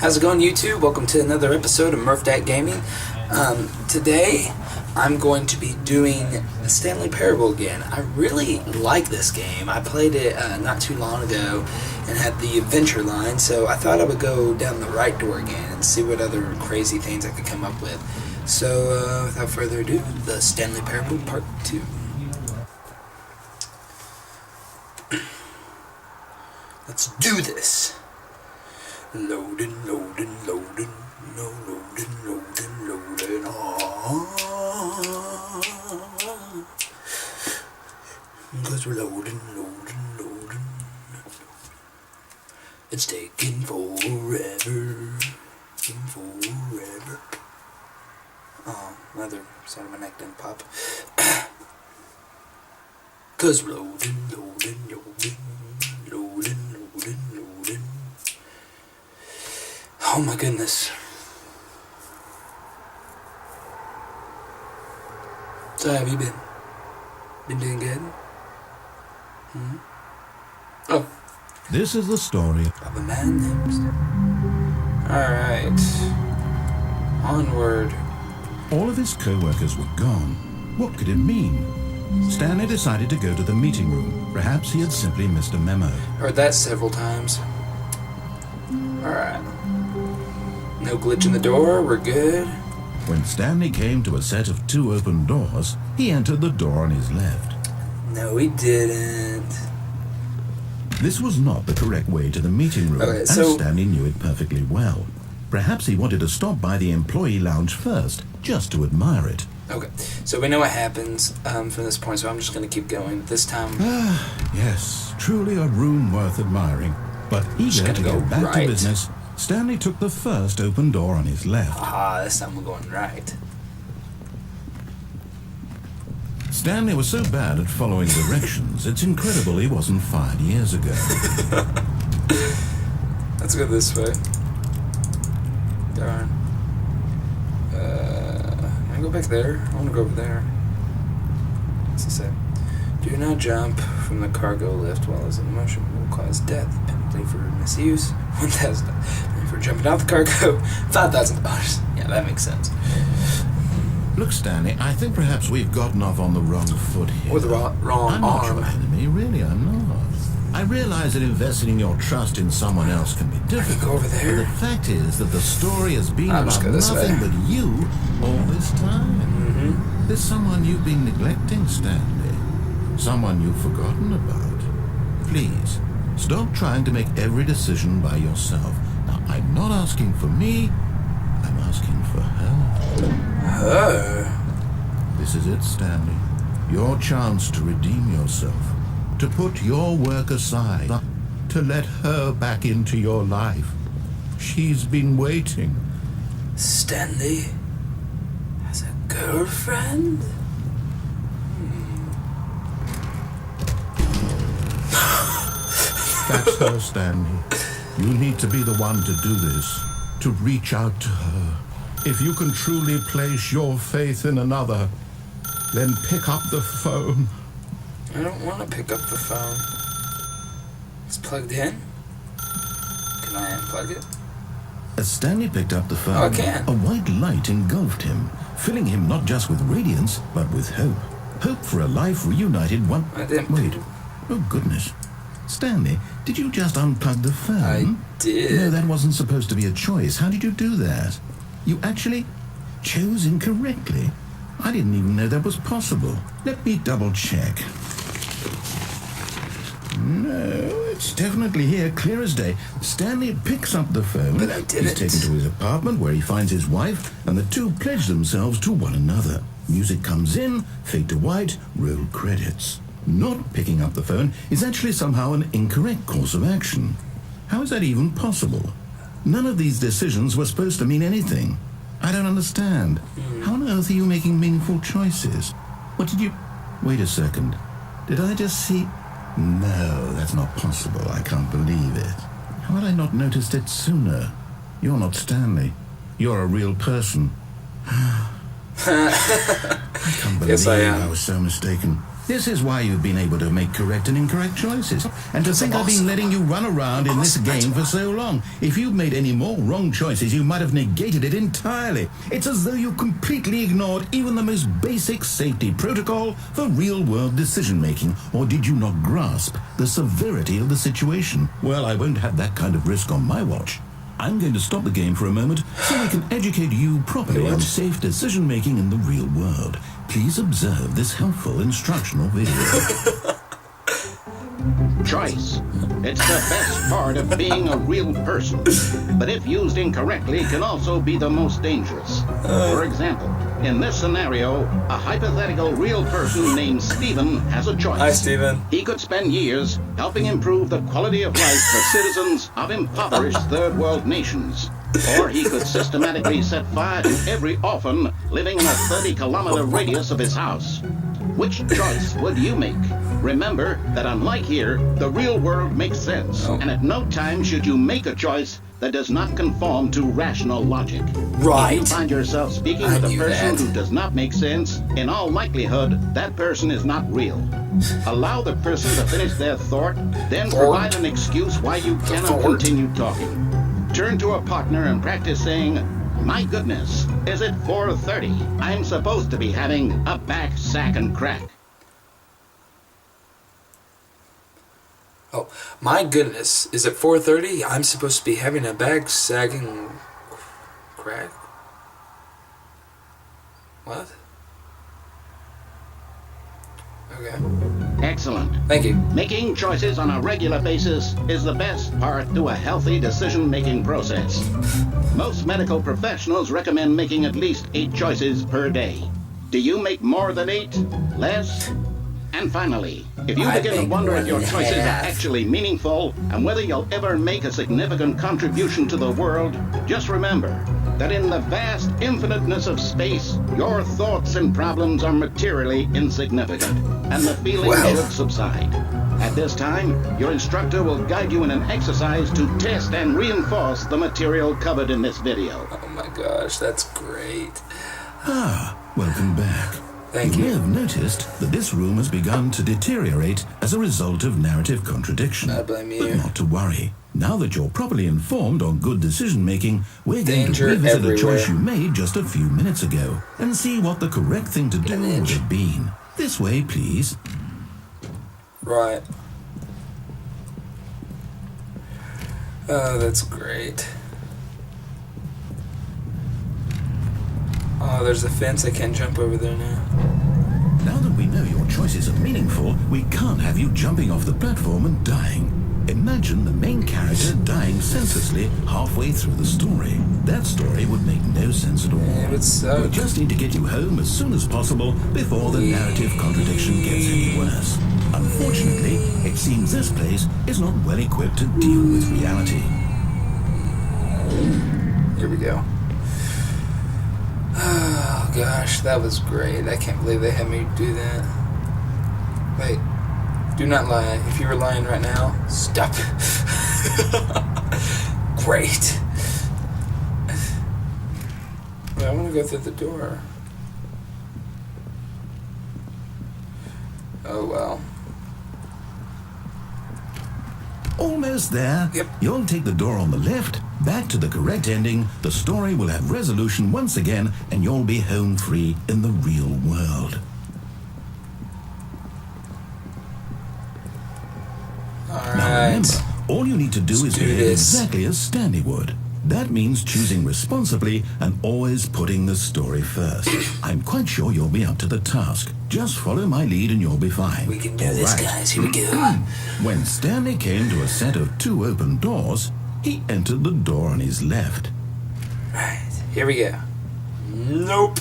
How's it going, YouTube? Welcome to another episode of Murph Gaming. Today, I'm going to be doing the Stanley Parable again. I really like this game. I played it not too long ago and had the adventure line, so I thought I would go down the right door again and see what other crazy things I could come up with. So, without further ado, the Stanley Parable Part 2. Let's do this! Loading, loading, loading, no loading, loading, loading on. Cause we're loading, loading, loading. It's taking forever. Oh, another side of my neck didn't pop. Cause we're loading, loading, loading, loading, loading, loading. Oh my goodness. So how have you been? Been doing good? Oh. This is the story of a man named... Alright. Onward. All of his co-workers were gone. What could it mean? Stanley decided to go to the meeting room. Perhaps he had simply missed a memo. Heard that several times. Alright. No glitch in the door, we're good. When Stanley came to a set of 2 open doors, he entered the door on his left. No, he didn't. This was not the correct way to the meeting room, and Stanley knew it perfectly well. Perhaps he wanted to stop by the employee lounge first, just to admire it. Okay, so we know what happens from this point, so I'm just going to keep going. This time... Yes, truly a room worth admiring. But eager to get back to business, Stanley took the first open door on his left. This time we're going right. Stanley was so bad at following directions, it's incredible he wasn't fired years ago. Let's go this way. Darn. Can I go back there? I want to go over there. What's it say? Do not jump from the cargo lift while it's in motion. Will cause death. Penalty for misuse. $1,000. For jumping out the cargo. $5,000. Yeah, that makes sense. Look, Stanley, I think perhaps we've gotten off on the wrong foot here. Or the wrong I'm not arm. your enemy, really, I'm not. I realize that investing your trust in someone else can be difficult. Go over there. But the fact is that the story has been about nothing but you all this time. There's someone you've been neglecting, Stanley. Someone you've forgotten about. Please, stop trying to make every decision by yourself. Now, I'm not asking for me, I'm asking for her. Her? This is it, Stanley. Your chance to redeem yourself. To put your work aside. To let her back into your life. She's been waiting. Stanley has a girlfriend? That's her, Stanley. You need to be the one to do this. To reach out to her. If you can truly place your faith in another, then pick up the phone. I don't want to pick up the phone. It's plugged in. Can I unplug it? As Stanley picked up the phone, I can. A white light engulfed him, filling him not just with radiance, but with hope. Hope for a life reunited one... I didn't. Wait. Oh, goodness. Stanley, did you just unplug the phone? I did. No, that wasn't supposed to be a choice. How did you do that? You actually chose incorrectly. I didn't even know that was possible. Let me double check. No, it's definitely here, clear as day. Stanley picks up the phone. But I didn't. He's taken to his apartment where he finds his wife, and the two pledge themselves to one another. Music comes in, fade to white, roll credits. Not picking up the phone is actually somehow an incorrect course of action. How is that even possible? None of these decisions were supposed to mean anything. I don't understand. How on earth are you making meaningful choices? What did you... Wait a second. Did I just see... No, that's not possible. I can't believe it. How had I not noticed it sooner? You're not Stanley. You're a real person. I can't believe Yes, I am. I was so mistaken. This is why you've been able to make correct and incorrect choices. And to think I've been letting you run around in this game for so long. If you'd made any more wrong choices, you might have negated it entirely. It's as though you completely ignored even the most basic safety protocol for real-world decision-making. Or did you not grasp the severity of the situation? Well, I won't have that kind of risk on my watch. I'm going to stop the game for a moment so we can educate you properly on safe decision-making in the real world. Please observe this helpful instructional video. Choice. It's the best part of being a real person. But if used incorrectly, can also be the most dangerous. For example, in this scenario, a hypothetical real person named Stephen has a choice. Hi, Stephen. He could spend years helping improve the quality of life for citizens of impoverished third world nations. Or he could systematically set fire to every orphan living in a 30-kilometer radius of his house. Which choice would you make? Remember that unlike here, the real world makes sense, and at no time should you make a choice that does not conform to rational logic. Right. If you find yourself speaking with a person who does not make sense, in all likelihood, that person is not real. Allow the person to finish their thought, then provide an excuse why you cannot continue talking. Turn to a partner and practice saying, "My goodness, is it 4:30? I'm supposed to be having a back sack and crack." Oh, my goodness. Is it 4:30? I'm supposed to be having a back sagging crack? What? Okay. Excellent. Thank you. Making choices on a regular basis is the best part to a healthy decision-making process. Most medical professionals recommend making at least 8 choices per day. Do you make more than 8? Less? And finally, if you begin to wonder if your choices are actually meaningful and whether you'll ever make a significant contribution to the world, just remember that in the vast infiniteness of space, your thoughts and problems are materially insignificant, and the feeling should subside. At this time, your instructor will guide you in an exercise to test and reinforce the material covered in this video. Oh my gosh, that's great. Welcome back. Thank you. You may have noticed that this room has begun to deteriorate as a result of narrative contradiction. I blame you. But not to worry. Now that you're properly informed on good decision-making, we're going Danger to revisit everywhere. a choice you made just a few minutes ago and see what the correct thing to do would have been. This way, please. Right. Oh, that's great. Oh, there's a fence. I can't jump over there now. Now that we know your choices are meaningful, we can't have you jumping off the platform and dying. Imagine the main character dying senselessly halfway through the story. That story would make no sense at all. It would suck. We just need to get you home as soon as possible before the narrative contradiction gets any worse. Unfortunately, it seems this place is not well equipped to deal with reality. Here we go. Oh gosh, that was great. I can't believe they had me do that. Wait, do not lie. If you were lying right now, stop. Great. Wait, I want to go through the door. Oh well. Almost there. Yep. You'll take the door on the left, back to the correct ending, the story will have resolution once again, and you'll be home free in the real world. Now remember, all you need to do is behave exactly as Stanley would. That means choosing responsibly and always putting the story first. I'm quite sure you'll be up to the task. Just follow my lead and you'll be fine. We can do this, guys. Here we go. When Stanley came to a set of 2 open doors, he entered the door on his left. Right, here we go. Nope.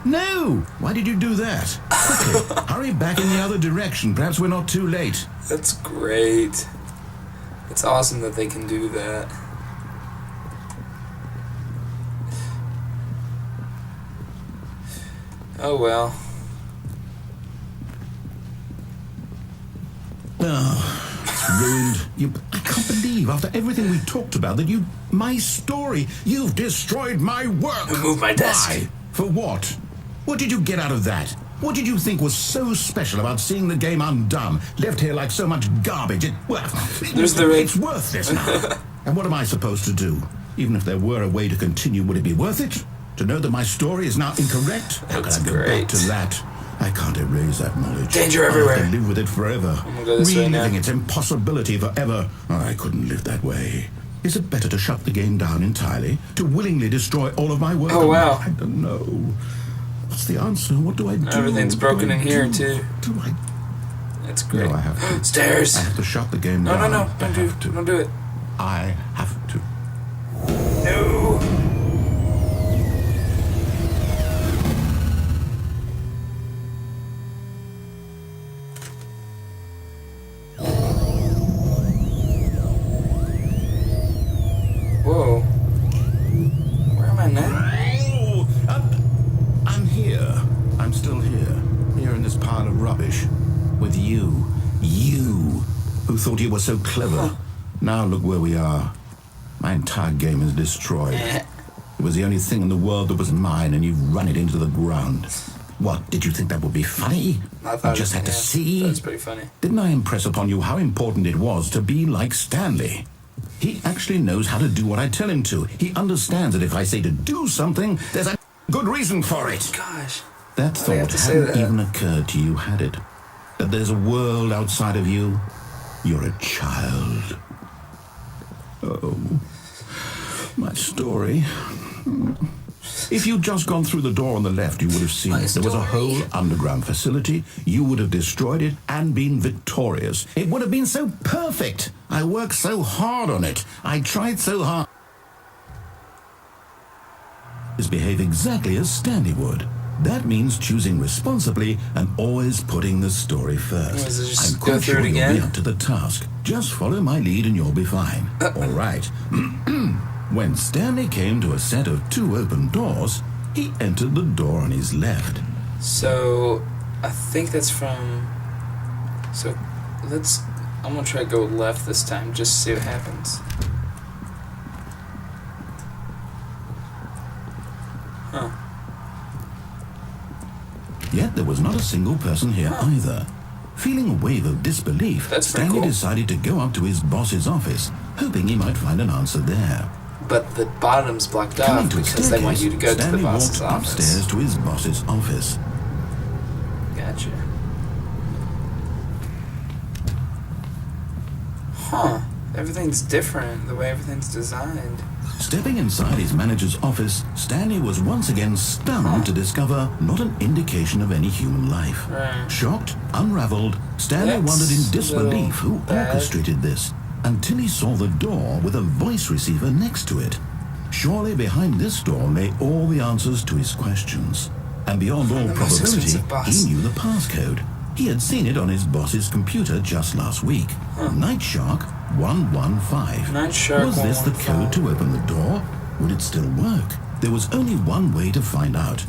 No! Why did you do that? Quickly, hurry back in the other direction. Perhaps we're not too late. That's great. It's awesome that they can do that. Oh well. Oh, it's ruined. I can't believe after everything we talked about that my story, you've destroyed my work. Move my desk. Why? For what? What did you get out of that? What did you think was so special about seeing the game undone, left here like so much garbage? It's worthless now. And what am I supposed to do? Even if there were a way to continue, would it be worth it? To know that my story is now incorrect? How can I go back to that? I can't erase that knowledge. Danger everywhere. I have to live with it forever. Reliving its impossibility forever. I couldn't live that way. Is it better to shut the game down entirely? To willingly destroy all of my work? Oh, wow. I don't know. What's the answer? What do I do? Everything's broken in here, too. Do I? It's great. No, I have to. Stairs. I have to shut the game down. No. Don't do it. I have to. No. Whoa. Where am I now? I'm here. I'm still here. Here in this pile of rubbish. With you. You, who thought you were so clever. Now look where we are. My entire game is destroyed. It was the only thing in the world that was mine, and you've run it into the ground. What, did you think that would be funny? I just had to see? That's pretty funny. Didn't I impress upon you how important it was to be like Stanley? He actually knows how to do what I tell him to. He understands that if I say to do something, there's a good reason for it. Gosh. That thought hadn't even occurred to you, had it? That there's a world outside of you? You're a child. Oh, my story. If you'd just gone through the door on the left, you would have seen there was a whole underground facility. You would have destroyed it and been victorious. It would have been so perfect. I worked so hard on it. I tried so hard. Behave exactly as Stanley would. That means choosing responsibly and always putting the story first. I'm quite sure you'll be up to the task. Just follow my lead and you'll be fine. All right. When Stanley came to a set of 2 open doors, he entered the door on his left. So, I think that's from... So, I'm gonna try to go left this time, just to see what happens. Huh. Yet there was not a single person here either. Feeling a wave of disbelief, Stanley decided to go up to his boss's office, hoping he might find an answer there. But the bottom's blocked off because they want you to go to the boss's office. Upstairs to his boss's office. Gotcha. Huh. Everything's different, the way everything's designed. Stepping inside his manager's office, Stanley was once again stunned to discover not an indication of any human life. Right. Shocked, unraveled, Stanley wondered in disbelief who orchestrated this, until he saw the door with a voice receiver next to it. Surely behind this door lay all the answers to his questions. And beyond all probability, he knew the passcode. He had seen it on his boss's computer just last week. Night Shark 115. Night Shark Was this the 115. code to open the door? Would it still work? There was only one way to find out.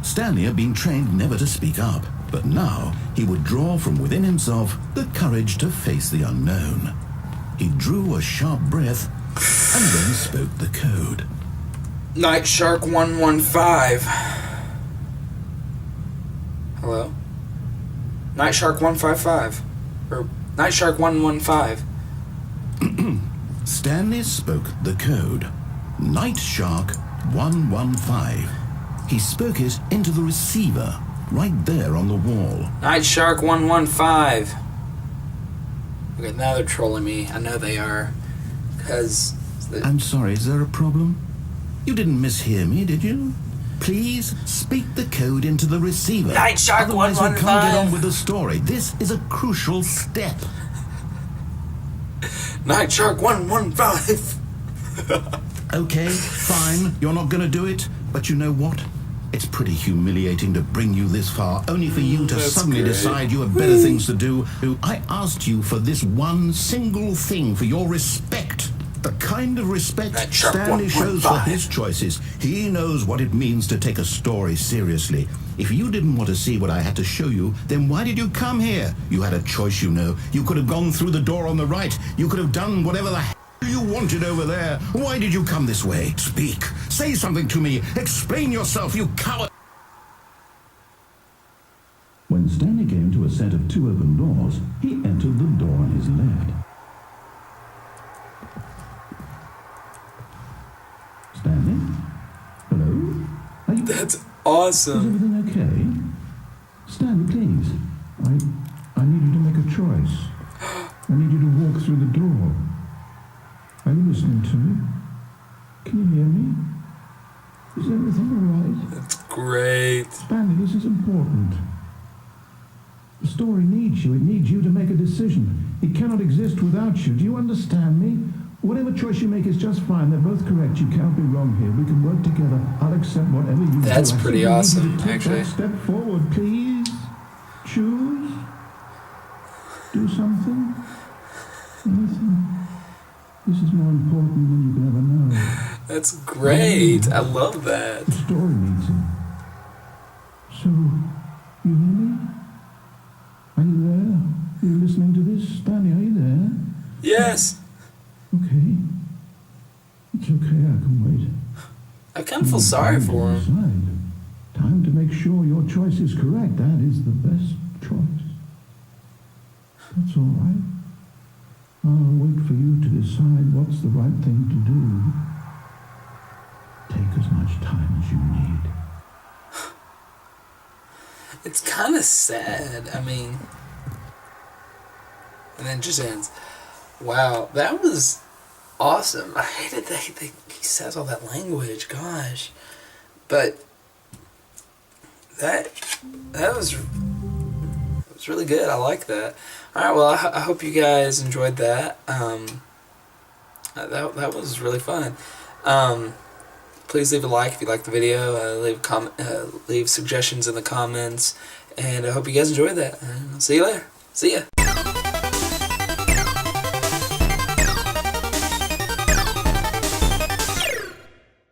Stanley had been trained never to speak up, but now he would draw from within himself the courage to face the unknown. He drew a sharp breath and then spoke the code. Night Shark 115. Hello? Night Shark 155. Or Night Shark 115. Stanley spoke the code. Night Shark 115. He spoke it into the receiver, right there on the wall. Night Shark 115. Okay, now they're trolling me. I know they are. Because... I'm sorry, is there a problem? You didn't mishear me, did you? Please speak the code into the receiver. Night Shark Otherwise 115. we can't get on with the story. This is a crucial step. Night Shark 115. Okay, fine. You're not going to do it. But you know what? It's pretty humiliating to bring you this far, only for you to suddenly decide you have better things to do. I asked you for this one single thing, for your respect. The kind of respect Stanley shows for his choices. He knows what it means to take a story seriously. If you didn't want to see what I had to show you, then why did you come here? You had a choice, you know. You could have gone through the door on the right. You could have done whatever the hell you wanted over there. Why did you come this way? Speak. Say something to me. Explain yourself, you coward. When Stanley came to a set of 2 open doors, he entered the door on his left. Stanley? Hello? Are you... That's Is awesome. everything okay? Stanley, please. I need you to make a choice. I need you to walk through the door. Are you listening to me? Can you hear me? Is everything all right? That's great. Stanley, this is important. The story needs you. It needs you to make a decision. It cannot exist without you. Do you understand me? Whatever choice you make is just fine. They're both correct. You can't be wrong here. We can work together. I'll accept whatever you do. That's pretty awesome, Take actually. that step forward, please. Choose. Do something. Anything. This is more important than you can ever know. That's great. I love that. The story needs it. So, you hear me? Are you there? Are you listening to this? Stanley, are you there? Yes. Okay. It's okay, I can wait. I kind of feel sorry for him. Decide. Time to make sure your choice is correct. That is the best choice. That's all right. I'll wait for you to decide what's the right thing to do. Take as much time as you need. It's kind of sad. I mean, and then it just ends. Wow, that was awesome. I hated that he says all that language. Gosh, but that was really good. I like that. All right, well, I hope you guys enjoyed that. That was really fun. Please leave a like if you liked the video. Leave a comment, leave suggestions in the comments, and I hope you guys enjoyed that. See you later. See ya.